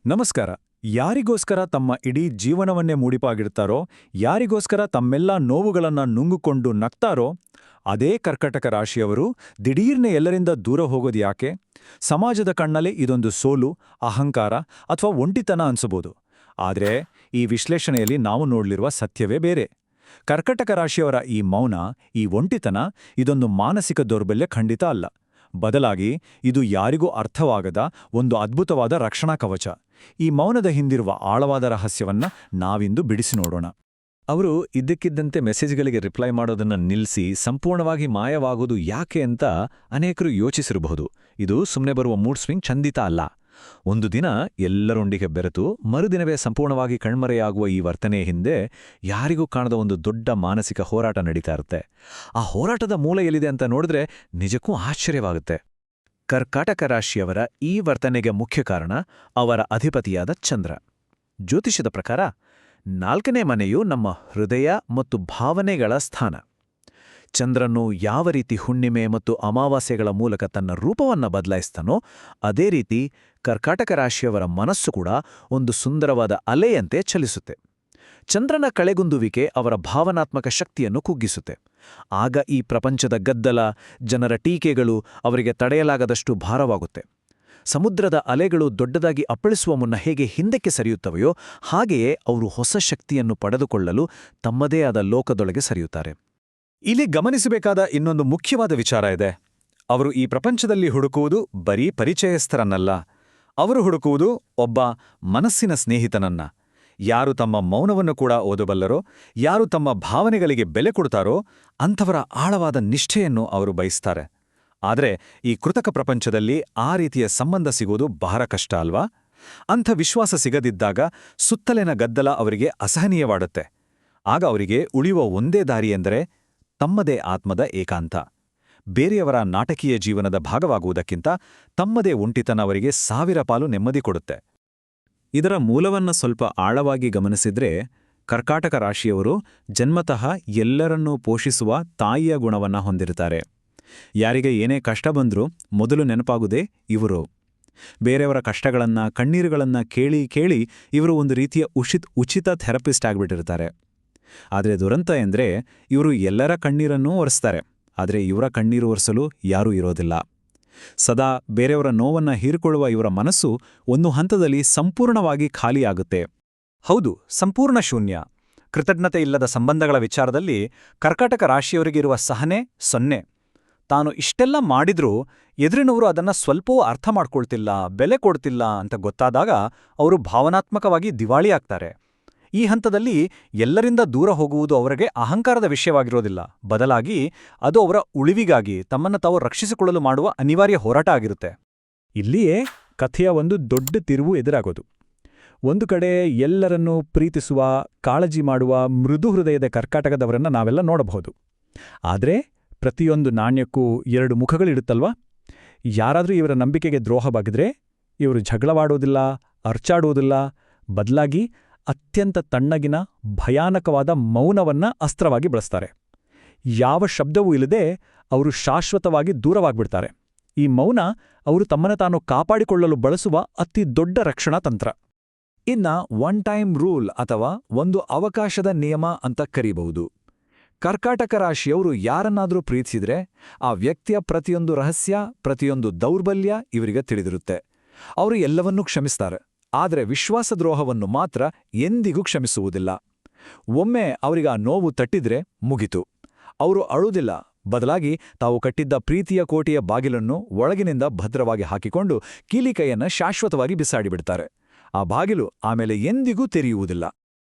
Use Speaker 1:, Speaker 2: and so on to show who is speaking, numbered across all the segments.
Speaker 1: ನಮಸ್ಕಾರ. ಯಾರಿಗೋಸ್ಕರ ತಮ್ಮ ಇಡೀ ಜೀವನವನ್ನೇ ಮುಡಿಪಾಗಿಡ್ತಾರೋ, ಯಾರಿಗೋಸ್ಕರ ತಮ್ಮೆಲ್ಲ ನೋವುಗಳನ್ನ ನುಂಗುಕೊಂಡು ನಗ್ತಾರೋ, ಅದೇ ಕರ್ಕಟಕ ರಾಶಿಯವರು ದಿಢೀರ್ನೆ ಎಲ್ಲರಿಂದ ದೂರ ಹೋಗೋದು ಯಾಕೆ? ಸಮಾಜದ ಕಣ್ಣಲ್ಲಿ ಇದೊಂದು ಸೋಲು, ಅಹಂಕಾರ ಅಥವಾ ಒಂಟಿತನ ಅನ್ಸಬಹುದು. ಆದರೆ ಈ ವಿಶ್ಲೇಷಣೆಯಲ್ಲಿ ನಾವು ನೋಡಲಿರುವ ಸತ್ಯವೇ ಬೇರೆ. ಕರ್ಕಟಕ ರಾಶಿಯವರ ಈ ಮೌನ, ಈ ಒಂಟಿತನ ಇದೊಂದು ಮಾನಸಿಕ ದೌರ್ಬಲ್ಯ ಖಂಡಿತ ಅಲ್ಲ. ಬದಲಾಗಿ ಇದು ಯಾರಿಗೂ ಅರ್ಥವಾಗದ ಒಂದು ಅದ್ಭುತವಾದ ರಕ್ಷಣಾ ಕವಚ. ಈ ಮೌನದ ಹಿಂದಿರುವ ಆಳವಾದ ರಹಸ್ಯವನ್ನ ನಾವಿಂದು ಬಿಡಿಸಿ ನೋಡೋಣ. ಅವರು ಇದ್ದಕ್ಕಿದ್ದಂತೆ ಮೆಸೇಜ್ಗಳಿಗೆ ರಿಪ್ಲೈ ಮಾಡೋದನ್ನ ನಿಲ್ಲಿಸಿ ಸಂಪೂರ್ಣವಾಗಿ ಮಾಯವಾಗೋದು ಯಾಕೆ ಅಂತ ಅನೇಕರು ಯೋಚಿಸಿರಬಹುದು. ಇದು ಸುಮ್ಮನೆ ಬರುವ ಮೂಡ್ ಸ್ವಿಂಗ್ ಖಂಡಿತ ಅಲ್ಲ. ಒಂದು ದಿನ ಎಲ್ಲರೊಂದಿಗೆ ಬೆರೆತು ಮರುದಿನವೇ ಸಂಪೂರ್ಣವಾಗಿ ಕಣ್ಮರೆಯಾಗುವ ಈ ವರ್ತನೆಯ ಹಿಂದೆ ಯಾರಿಗೂ ಕಾಣದ ಒಂದು ದೊಡ್ಡ ಮಾನಸಿಕ ಹೋರಾಟ ನಡೀತಾ ಇರುತ್ತೆ. ಆ ಹೋರಾಟದ ಮೂಲ ಎಲ್ಲಿದೆ ಅಂತ ನೋಡಿದ್ರೆ ನಿಜಕ್ಕೂ ಆಶ್ಚರ್ಯವಾಗುತ್ತೆ. ಕರ್ಕಾಟಕ ರಾಶಿಯವರ ಈ ವರ್ತನೆಗೆ ಮುಖ್ಯ ಕಾರಣ ಅವರ ಅಧಿಪತಿಯಾದ ಚಂದ್ರ. ಜ್ಯೋತಿಷ್ಯದ ಪ್ರಕಾರ 4ನೇ ಮನೆಯು ನಮ್ಮ ಹೃದಯ ಮತ್ತು ಭಾವನೆಗಳ ಸ್ಥಾನ. ಚಂದ್ರನು ಯಾವ ರೀತಿ ಹುಣ್ಣಿಮೆ ಮತ್ತು ಅಮಾವಾಸ್ಯೆಗಳ ಮೂಲಕ ತನ್ನ ರೂಪವನ್ನು ಬದಲಾಯಿಸ್ತಾನೋ ಅದೇ ರೀತಿ ಕರ್ಕಾಟಕ ರಾಶಿಯವರ ಮನಸ್ಸು ಕೂಡ ಒಂದು ಸುಂದರವಾದ ಅಲೆಯಂತೆ ಚಲಿಸುತ್ತೆ. ಚಂದ್ರನ ಕಳೆಗುಂದುವಿಕೆ ಅವರ ಭಾವನಾತ್ಮಕ ಶಕ್ತಿಯನ್ನು ಕುಗ್ಗಿಸುತ್ತೆ. ಆಗ ಈ ಪ್ರಪಂಚದ ಗದ್ದಲ, ಜನರ ಟೀಕೆಗಳು ಅವರಿಗೆ ತಡೆಯಲಾಗದಷ್ಟು ಭಾರವಾಗುತ್ತೆ. ಸಮುದ್ರದ ಅಲೆಗಳು ದೊಡ್ಡದಾಗಿ ಅಪ್ಪಳಿಸುವ ಮುನ್ನ ಹೇಗೆ ಹಿಂದಕ್ಕೆ ಸರಿಯುತ್ತವೆಯೋ ಹಾಗೆಯೇ ಅವರು ಹೊಸ ಶಕ್ತಿಯನ್ನು ಪಡೆದುಕೊಳ್ಳಲು ತಮ್ಮದೇ ಆದ ಲೋಕದೊಳಗೆ ಸರಿಯುತ್ತಾರೆ. ಇಲ್ಲಿ ಗಮನಿಸಬೇಕಾದ ಇನ್ನೊಂದು ಮುಖ್ಯವಾದ ವಿಚಾರ ಇದೆ. ಅವರು ಈ ಪ್ರಪಂಚದಲ್ಲಿ ಹುಡುಕುವುದು ಬರೀ ಪರಿಚಯಸ್ಥರನ್ನಲ್ಲ. ಅವರು ಹುಡುಕುವುದು ಒಬ್ಬ ಮನಸ್ಸಿನ ಸ್ನೇಹಿತನನ್ನ. ಯಾರು ತಮ್ಮ ಮೌನವನ್ನು ಕೂಡ ಓದಬಲ್ಲರೋ, ಯಾರು ತಮ್ಮ ಭಾವನೆಗಳಿಗೆ ಬೆಲೆ ಕೊಡ್ತಾರೋ ಅಂಥವರ ಆಳವಾದ ನಿಷ್ಠೆಯನ್ನು ಅವರು ಬಯಸ್ತಾರೆ. ಆದರೆ ಈ ಕೃತಕ ಪ್ರಪಂಚದಲ್ಲಿ ಆ ರೀತಿಯ ಸಂಬಂಧ ಸಿಗೋದು ಬಹಳ ಕಷ್ಟ ಅಲ್ವಾ? ಅಂಥ ವಿಶ್ವಾಸ ಸಿಗದಿದ್ದಾಗ ಸುತ್ತಲಿನ ಗದ್ದಲ ಅವರಿಗೆ ಅಸಹನೀಯವಾಡುತ್ತೆ. ಆಗ ಅವರಿಗೆ ಉಳಿಯುವ ಒಂದೇ ದಾರಿ ಎಂದರೆ ತಮ್ಮದೇ ಆತ್ಮದ ಏಕಾಂತ. ಬೇರೆಯವರ ನಾಟಕೀಯ ಜೀವನದ ಭಾಗವಾಗುವುದಕ್ಕಿಂತ ತಮ್ಮದೇ ಒಂಟಿತನ ಅವರಿಗೆ 1000 ಪಾಲು ನೆಮ್ಮದಿ ಕೊಡುತ್ತೆ. ಇದರ ಮೂಲವನ್ನ ಸ್ವಲ್ಪ ಆಳವಾಗಿ ಗಮನಿಸಿದ್ರೆ ಕರ್ಕಾಟಕ ರಾಶಿಯವರು ಜನ್ಮತಃ ಎಲ್ಲರನ್ನೂ ಪೋಷಿಸುವ ತಾಯಿಯ ಗುಣವನ್ನ ಹೊಂದಿರುತ್ತಾರೆ. ಯಾರಿಗೆ ಏನೇ ಕಷ್ಟ ಬಂದ್ರೂ ಮೊದಲು ನೆನಪಾಗುವುದೇ ಇವರು. ಬೇರೆಯವರ ಕಷ್ಟಗಳನ್ನ, ಕಣ್ಣೀರುಗಳನ್ನ ಕೇಳಿ ಕೇಳಿ ಇವರು ಒಂದು ರೀತಿಯ ಉಚಿತ ಥೆರಪಿಸ್ಟ್ ಆಗ್ಬಿಟ್ಟಿರ್ತಾರೆ. ಆದರೆ ದುರಂತ ಎಂದ್ರೆ ಇವರು ಎಲ್ಲರ ಕಣ್ಣೀರನ್ನೂ ಒರೆಸ್ತಾರೆ, ಆದರೆ ಇವರ ಕಣ್ಣೀರು ಒರೆಸಲು ಯಾರೂ ಇರೋದಿಲ್ಲ. ಸದಾ ಬೇರೆಯವರ ನೋವನ್ನ ಹೀರಿಕೊಳ್ಳುವ ಇವರ ಮನಸ್ಸು ಒಂದು ಹಂತದಲ್ಲಿ ಸಂಪೂರ್ಣವಾಗಿ ಖಾಲಿಯಾಗುತ್ತೆ. ಹೌದು, ಸಂಪೂರ್ಣ ಶೂನ್ಯ. ಕೃತಜ್ಞತೆ ಇಲ್ಲದ ಸಂಬಂಧಗಳ ವಿಚಾರದಲ್ಲಿ ಕರ್ಕಾಟಕ ರಾಶಿಯವರಿಗಿರುವ ಸಹನೆ 0. ತಾನು ಇಷ್ಟೆಲ್ಲ ಮಾಡಿದ್ರೂ ಎದುರಿನವರು ಅದನ್ನ ಸ್ವಲ್ಪವೂ ಅರ್ಥ ಮಾಡ್ಕೊಳ್ತಿಲ್ಲ, ಬೆಲೆ ಕೊಡ್ತಿಲ್ಲ ಅಂತ ಗೊತ್ತಾದಾಗ ಅವರು ಭಾವನಾತ್ಮಕವಾಗಿ ದಿವಾಳಿಯಾಗ್ತಾರೆ. ಈ ಹಂತದಲ್ಲಿ ಎಲ್ಲರಿಂದ ದೂರ ಹೋಗುವುದು ಅವರಿಗೆ ಅಹಂಕಾರದ ವಿಷಯವಾಗಿರೋದಿಲ್ಲ. ಬದಲಾಗಿ ಅದು ಅವರ ಉಳಿವಿಗಾಗಿ ತಮ್ಮನ್ನು ತಾವು ರಕ್ಷಿಸಿಕೊಳ್ಳಲು ಮಾಡುವ ಅನಿವಾರ್ಯ ಹೋರಾಟ ಆಗಿರುತ್ತೆ. ಇಲ್ಲಿಯೇ ಕಥೆಯ ಒಂದು ದೊಡ್ಡ ತಿರುವು ಎದುರಾಗೋದು. ಒಂದು ಕಡೆ ಎಲ್ಲರನ್ನೂ ಪ್ರೀತಿಸುವ, ಕಾಳಜಿ ಮಾಡುವ ಮೃದು ಹೃದಯದ ಕರ್ಕಾಟಕದವರನ್ನ ನಾವೆಲ್ಲ ನೋಡಬಹುದು. ಆದರೆ ಪ್ರತಿಯೊಂದು ನಾಣ್ಯಕ್ಕೂ 2 ಮುಖಗಳಿಡುತ್ತಲ್ವಾ? ಯಾರಾದರೂ ಇವರ ನಂಬಿಕೆಗೆ ದ್ರೋಹ ಬಗೆದ್ರೆ ಇವರು ಜಗಳವಾಡೋದಿಲ್ಲ, ಅರ್ಚಾಡುವುದಿಲ್ಲ. ಬದಲಾಗಿ ಅತ್ಯಂತ ತಣ್ಣಗಿನ, ಭಯಾನಕವಾದ ಮೌನವನ್ನ ಅಸ್ತ್ರವಾಗಿ ಬಳಸ್ತಾರೆ. ಯಾವ ಶಬ್ದವೂ ಇಲ್ಲದೆ ಅವರು ಶಾಶ್ವತವಾಗಿ ದೂರವಾಗ್ಬಿಡ್ತಾರೆ. ಈ ಮೌನ ಅವರು ತಮ್ಮನ್ನು ತಾನು ಕಾಪಾಡಿಕೊಳ್ಳಲು ಬಳಸುವ ಅತಿ ದೊಡ್ಡ ರಕ್ಷಣಾ ತಂತ್ರ. ಇನ್ನ ಒನ್ ಟೈಮ್ ರೂಲ್ ಅಥವಾ ಒಂದು ಅವಕಾಶದ ನಿಯಮ ಅಂತ ಕರೀಬಹುದು. ಕರ್ಕಾಟಕ ರಾಶಿಯವರು ಯಾರನ್ನಾದರೂ ಪ್ರೀತಿಸಿದ್ರೆ ಆ ವ್ಯಕ್ತಿಯ ಪ್ರತಿಯೊಂದು ರಹಸ್ಯ, ಪ್ರತಿಯೊಂದು ದೌರ್ಬಲ್ಯ ಇವರಿಗೆ ತಿಳಿದಿರುತ್ತೆ. ಅವರು ಎಲ್ಲವನ್ನೂ ಕ್ಷಮಿಸ್ತಾರೆ. ಆದರೆ ವಿಶ್ವಾಸದ್ರೋಹವನ್ನು ಮಾತ್ರ ಎಂದಿಗೂ ಕ್ಷಮಿಸುವುದಿಲ್ಲ. ಒಮ್ಮೆ ಅವರಿಗೆ ಆ ನೋವು ತಟ್ಟಿದ್ರೆ ಮುಗಿತು. ಅವರು ಅಳುವುದಿಲ್ಲ. ಬದಲಾಗಿ ತಾವು ಕಟ್ಟಿದ್ದ ಪ್ರೀತಿಯ ಕೋಟೆಯ ಬಾಗಿಲನ್ನು ಒಳಗಿನಿಂದ ಭದ್ರವಾಗಿ ಹಾಕಿಕೊಂಡು ಕೀಲಿಕೈಯನ್ನು ಶಾಶ್ವತವಾಗಿ ಬಿಸಾಡಿಬಿಡ್ತಾರೆ. ಆ ಬಾಗಿಲು ಆಮೇಲೆ ಎಂದಿಗೂ ತೆರೆಯುವುದಿಲ್ಲ.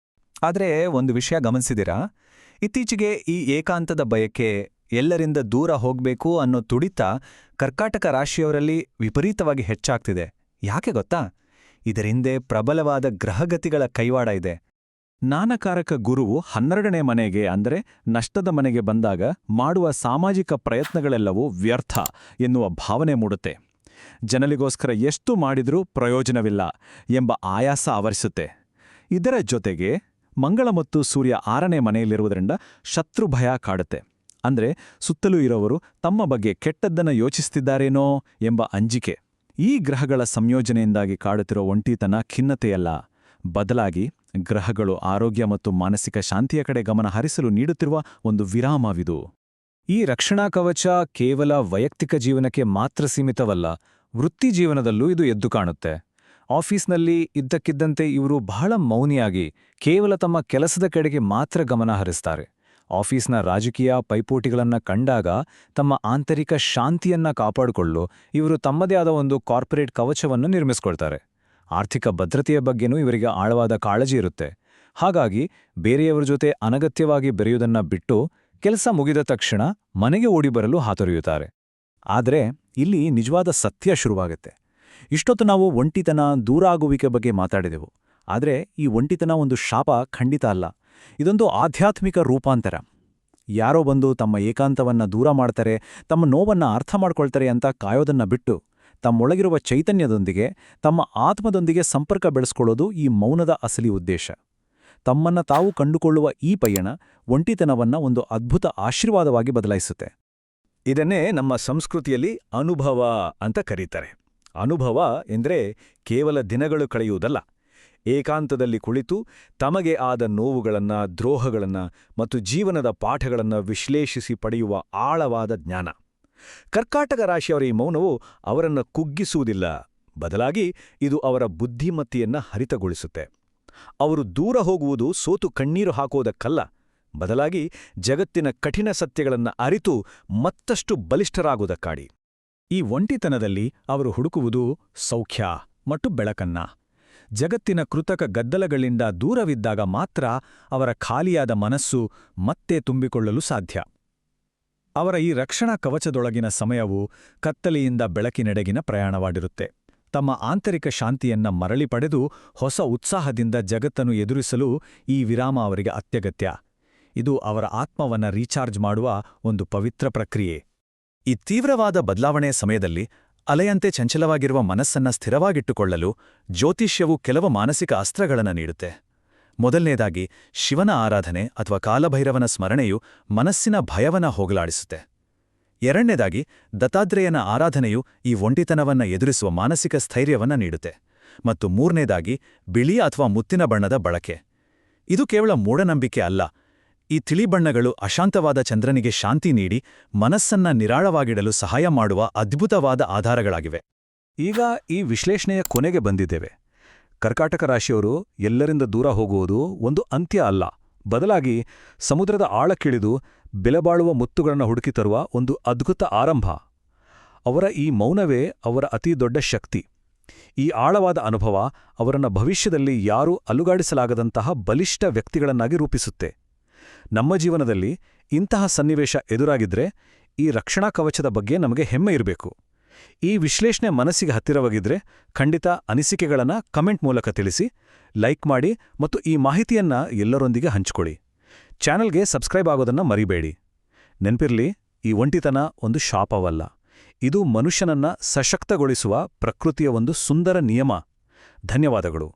Speaker 1: ಆದರೆ ಒಂದು ವಿಷಯ ಗಮನಿಸಿದಿರಾ? ಇತ್ತೀಚೆಗೆ ಈ ಏಕಾಂತದ ಬಯಕೆ, ಎಲ್ಲರಿಂದ ದೂರ ಹೋಗ್ಬೇಕು ಅನ್ನೋ ತುಡಿತ ಕರ್ಕಾಟಕ ರಾಶಿಯವರಲ್ಲಿ ವಿಪರೀತವಾಗಿ ಹೆಚ್ಚಾಗ್ತಿದೆ. ಯಾಕೆ ಗೊತ್ತಾ? ಇದರಿಂದೆ ಪ್ರಬಲವಾದ ಗ್ರಹಗತಿಗಳ ಕೈವಾಡ ಇದೆ. ಜ್ಞಾನಕಾರಕ ಗುರುವು 12ನೇ ಮನೆಗೆ ಅಂದರೆ ನಷ್ಟದ ಮನೆಗೆ ಬಂದಾಗ ಮಾಡುವ ಸಾಮಾಜಿಕ ಪ್ರಯತ್ನಗಳೆಲ್ಲವೂ ವ್ಯರ್ಥ ಎನ್ನುವ ಭಾವನೆ ಮೂಡುತ್ತೆ. ಜನರಿಗೋಸ್ಕರ ಎಷ್ಟು ಮಾಡಿದ್ರೂ ಪ್ರಯೋಜನವಿಲ್ಲ ಎಂಬ ಆಯಾಸ ಆವರಿಸುತ್ತೆ. ಇದರ ಜೊತೆಗೆ ಮಂಗಳ ಮತ್ತು ಸೂರ್ಯ 6ನೇ ಮನೆಯಲ್ಲಿರುವುದರಿಂದ ಶತ್ರು ಭಯ ಕಾಡುತ್ತೆ. ಅಂದ್ರೆ ಸುತ್ತಲೂ ಇರೋವರು ತಮ್ಮ ಬಗ್ಗೆ ಕೆಟ್ಟದ್ದನ್ನು ಯೋಚಿಸ್ತಿದ್ದಾರೇನೋ ಎಂಬ ಅಂಜಿಕೆ. ಈ ಗ್ರಹಗಳ ಸಂಯೋಜನೆಯಿಂದಾಗಿ ಕಾಡುತ್ತಿರೋ ಒಂಟಿತನ ಖಿನ್ನತೆಯಲ್ಲ, ಬದಲಾಗಿ ಗ್ರಹಗಳು ಆರೋಗ್ಯ ಮತ್ತು ಮಾನಸಿಕ ಶಾಂತಿಯ ಕಡೆ ಗಮನ ಹರಿಸಲು ನೀಡುತ್ತಿರುವ ಒಂದು ವಿರಾಮವಿದು. ಈ ರಕ್ಷಣಾ ಕವಚ ಕೇವಲ ವೈಯಕ್ತಿಕ ಜೀವನಕ್ಕೆ ಮಾತ್ರ ಸೀಮಿತವಲ್ಲ, ವೃತ್ತಿ ಜೀವನದಲ್ಲೂ ಇದು ಎದ್ದು ಕಾಣುತ್ತೆ. ಆಫೀಸ್ನಲ್ಲಿ ಇದ್ದಕ್ಕಿದ್ದಂತೆ ಇವರು ಬಹಳ ಮೌನಿಯಾಗಿ ಕೇವಲ ತಮ್ಮ ಕೆಲಸದ ಕಡೆಗೆ ಮಾತ್ರ ಗಮನ ಹರಿಸ್ತಾರೆ. ಆಫೀಸ್ನ ರಾಜಕೀಯ ಪೈಪೋಟಿಗಳನ್ನ ಕಂಡಾಗ ತಮ್ಮ ಆಂತರಿಕ ಶಾಂತಿಯನ್ನ ಕಾಪಾಡಿಕೊಳ್ಳಲು ಇವರು ತಮ್ಮದೇ ಆದ ಒಂದು ಕಾರ್ಪೊರೇಟ್ ಕವಚವನ್ನು ನಿರ್ಮಿಸಿಕೊಳ್ತಾರೆ. ಆರ್ಥಿಕ ಭದ್ರತೆಯ ಬಗ್ಗೆನೂ ಇವರಿಗೆ ಆಳವಾದ ಕಾಳಜಿ ಇರುತ್ತೆ. ಹಾಗಾಗಿ ಬೇರೆಯವರ ಜೊತೆ ಅನಗತ್ಯವಾಗಿ ಬೆರೆಯುವುದನ್ನ ಬಿಟ್ಟು ಕೆಲಸ ಮುಗಿದ ತಕ್ಷಣ ಮನೆಗೆ ಓಡಿಬರಲು ಹಾತೊರೆಯುತ್ತಾರೆ. ಆದರೆ ಇಲ್ಲಿ ನಿಜವಾದ ಸತ್ಯ ಶುರುವಾಗುತ್ತೆ. ಇಷ್ಟೊತ್ತು ನಾವು ಒಂಟಿತನ, ದೂರ ಆಗುವಿಕೆ ಬಗ್ಗೆ ಮಾತಾಡಿದೆವು. ಆದರೆ ಈ ಒಂಟಿತನ ಒಂದು ಶಾಪ ಖಂಡಿತ ಅಲ್ಲ. ಇದೊಂದು ಆಧ್ಯಾತ್ಮಿಕ ರೂಪಾಂತರ. ಯಾರೋ ಬಂದು ತಮ್ಮ ಏಕಾಂತವನ್ನ ದೂರ ಮಾಡ್ತಾರೆ, ತಮ್ಮ ನೋವನ್ನ ಅರ್ಥ ಮಾಡ್ಕೊಳ್ತಾರೆ ಅಂತ ಕಾಯೋದನ್ನ ಬಿಟ್ಟು ತಮ್ಮೊಳಗಿರುವ ಚೈತನ್ಯದೊಂದಿಗೆ, ತಮ್ಮ ಆತ್ಮದೊಂದಿಗೆ ಸಂಪರ್ಕ ಬೆಳೆಸ್ಕೊಳ್ಳೋದು ಈ ಮೌನದ ಅಸಲಿ ಉದ್ದೇಶ. ತಮ್ಮನ್ನ ತಾವು ಕಂಡುಕೊಳ್ಳುವ ಈ ಪಯಣ ಒಂಟಿತನವನ್ನ ಒಂದು ಅದ್ಭುತ ಆಶೀರ್ವಾದವಾಗಿ ಬದಲಾಯಿಸುತ್ತೆ. ಇದನ್ನೇ ನಮ್ಮ ಸಂಸ್ಕೃತಿಯಲ್ಲಿ ಅನುಭವ ಅಂತ ಕರೀತಾರೆ. ಅನುಭವ ಎಂದರೆ ಕೇವಲ ದಿನಗಳು ಕಳೆಯುವುದಲ್ಲ, ಏಕಾಂತದಲ್ಲಿ ಕುಳಿತು ತಮಗೆ ಆದ ನೋವುಗಳನ್ನ, ದ್ರೋಹಗಳನ್ನ ಮತ್ತು ಜೀವನದ ಪಾಠಗಳನ್ನ ವಿಶ್ಲೇಷಿಸಿ ಪಡೆಯುವ ಆಳವಾದ ಜ್ಞಾನ. ಕರ್ಕಾಟಕ ರಾಶಿಯವರ ಈ ಮೌನವು ಅವರನ್ನು ಕುಗ್ಗಿಸುವುದಿಲ್ಲ, ಬದಲಾಗಿ ಇದು ಅವರ ಬುದ್ಧಿಮತ್ತೆಯನ್ನ ಹರಿತಗೊಳಿಸುತ್ತೆ. ಅವರು ದೂರ ಹೋಗುವುದು ಸೋತು ಕಣ್ಣೀರು ಹಾಕುವುದಕ್ಕಲ್ಲ, ಬದಲಾಗಿ ಜಗತ್ತಿನ ಕಠಿಣ ಸತ್ಯಗಳನ್ನ ಅರಿತು ಮತ್ತಷ್ಟು ಬಲಿಷ್ಠರಾಗುವುದಕ್ಕಾಗಿ. ಈ ಒಂಟಿತನದಲ್ಲಿ ಅವರು ಹುಡುಕುವುದು ಸೌಖ್ಯ ಮತ್ತು ಬೆಳಕನ್ನ. ಜಗತ್ತಿನ ಕೃತಕ ಗದ್ದಲಗಳಿಂದ ದೂರವಿದ್ದಾಗ ಮಾತ್ರ ಅವರ ಖಾಲಿಯಾದ ಮನಸ್ಸು ಮತ್ತೆ ತುಂಬಿಕೊಳ್ಳಲು ಸಾಧ್ಯ. ಅವರ ಈ ರಕ್ಷಣಾ ಕವಚದೊಳಗಿನ ಸಮಯವು ಕತ್ತಲೆಯಿಂದ ಬೆಳಕಿನೆಡೆಗಿನ ಪ್ರಯಾಣವಾಗಿರುತ್ತೆ. ತಮ್ಮ ಆಂತರಿಕ ಶಾಂತಿಯನ್ನ ಮರಳಿ ಪಡೆದು ಹೊಸ ಉತ್ಸಾಹದಿಂದ ಜಗತ್ತನ್ನು ಎದುರಿಸಲು ಈ ವಿರಾಮ ಅವರಿಗೆ ಅತ್ಯಗತ್ಯ. ಇದು ಅವರ ಆತ್ಮವನ್ನ ರೀಚಾರ್ಜ್ ಮಾಡುವ ಒಂದು ಪವಿತ್ರ ಪ್ರಕ್ರಿಯೆ. ಈ ತೀವ್ರವಾದ ಬದಲಾವಣೆಯ ಸಮಯದಲ್ಲಿ ಅಲೆಯಂತೆ ಚಂಚಲವಾಗಿರುವ ಮನಸ್ಸನ್ನ ಸ್ಥಿರವಾಗಿಟ್ಟುಕೊಳ್ಳಲು ಜ್ಯೋತಿಷ್ಯವು ಕೆಲವು ಮಾನಸಿಕ ಅಸ್ತ್ರಗಳನ್ನು ನೀಡುತ್ತೆ. ಮೊದಲನೇದಾಗಿ ಶಿವನ ಆರಾಧನೆ ಅಥವಾ ಕಾಲಭೈರವನ ಸ್ಮರಣೆಯು ಮನಸ್ಸಿನ ಭಯವನ್ನ ಹೋಗಲಾಡಿಸುತ್ತೆ. ಎರಡನೇದಾಗಿ ದತ್ತಾತ್ರೇಯನ ಆರಾಧನೆಯು ಈ ಒಂಟಿತನವನ್ನ ಎದುರಿಸುವ ಮಾನಸಿಕ ಸ್ಥೈರ್ಯವನ್ನ ನೀಡುತ್ತೆ. ಮತ್ತು ಮೂರನೇದಾಗಿ ಬಿಳಿ ಅಥವಾ ಮುತ್ತಿನ ಬಣ್ಣದ ಬಳಕೆ. ಇದು ಕೇವಲ ಮೂಢನಂಬಿಕೆ ಅಲ್ಲ, ಈ ತಿಳಿ ಬಣ್ಣಗಳು ಅಶಾಂತವಾದ ಚಂದ್ರನಿಗೆ ಶಾಂತಿ ನೀಡಿ ಮನಸ್ಸನ್ನ ನಿರಾಳವಾಗಿಡಲು ಸಹಾಯ ಮಾಡುವ ಅದ್ಭುತವಾದ ಆಧಾರಗಳಾಗಿವೆ. ಈಗ ಈ ವಿಶ್ಲೇಷಣೆಯ ಕೊನೆಗೆ ಬಂದಿದ್ದೇವೆ. ಕರ್ಕಾಟಕ ರಾಶಿಯವರು ಎಲ್ಲರಿಂದ ದೂರ ಹೋಗುವುದು ಒಂದು ಅಂತ್ಯ ಅಲ್ಲ, ಬದಲಾಗಿ ಸಮುದ್ರದ ಆಳಕ್ಕಿಳಿದು ಬೆಲೆಬಾಳುವ ಮುತ್ತುಗಳನ್ನು ಹುಡುಕಿ ತರುವ ಒಂದು ಅದ್ಭುತ ಆರಂಭ. ಅವರ ಈ ಮೌನವೇ ಅವರ ಅತಿ ದೊಡ್ಡ ಶಕ್ತಿ. ಈ ಆಳವಾದ ಅನುಭವ ಅವರನ್ನ ಭವಿಷ್ಯದಲ್ಲಿ ಯಾರೂ ಅಲುಗಾಡಿಸಲಾಗದಂತಹ ಬಲಿಷ್ಠ ವ್ಯಕ್ತಿಗಳನ್ನಾಗಿ ರೂಪಿಸುತ್ತೆ. ನಮ್ಮ ಜೀವನದಲ್ಲಿ ಇಂತಹ ಸನ್ನಿವೇಶ ಎದುರಾಗಿದ್ರೆ ಈ ರಕ್ಷಣಾ ಕವಚದ ಬಗ್ಗೆ ನಮಗೆ ಹೆಮ್ಮೆ ಇರಬೇಕು. ಈ ವಿಶ್ಲೇಷಣೆ ಮನಸ್ಸಿಗೆ ಹತ್ತಿರವಾಗಿದ್ರೆ ಖಂಡಿತ ಅನಿಸಿಕೆಗಳನ್ನು ಕಮೆಂಟ್ ಮೂಲಕ ತಿಳಿಸಿ, ಲೈಕ್ ಮಾಡಿ ಮತ್ತು ಈ ಮಾಹಿತಿಯನ್ನ ಎಲ್ಲರೊಂದಿಗೆ ಹಂಚಿಕೊಳ್ಳಿ. ಚಾನೆಲ್ಗೆ ಸಬ್ಸ್ಕ್ರೈಬ್ ಆಗೋದನ್ನ ಮರಿಬೇಡಿ. ನೆನ್ಪಿರ್ಲಿ, ಈ ಒಂಟಿತನ ಒಂದು ಶಾಪವಲ್ಲ, ಇದು ಮನುಷ್ಯನನ್ನ ಸಶಕ್ತಗೊಳಿಸುವ ಪ್ರಕೃತಿಯ ಒಂದು ಸುಂದರ ನಿಯಮ. ಧನ್ಯವಾದಗಳು.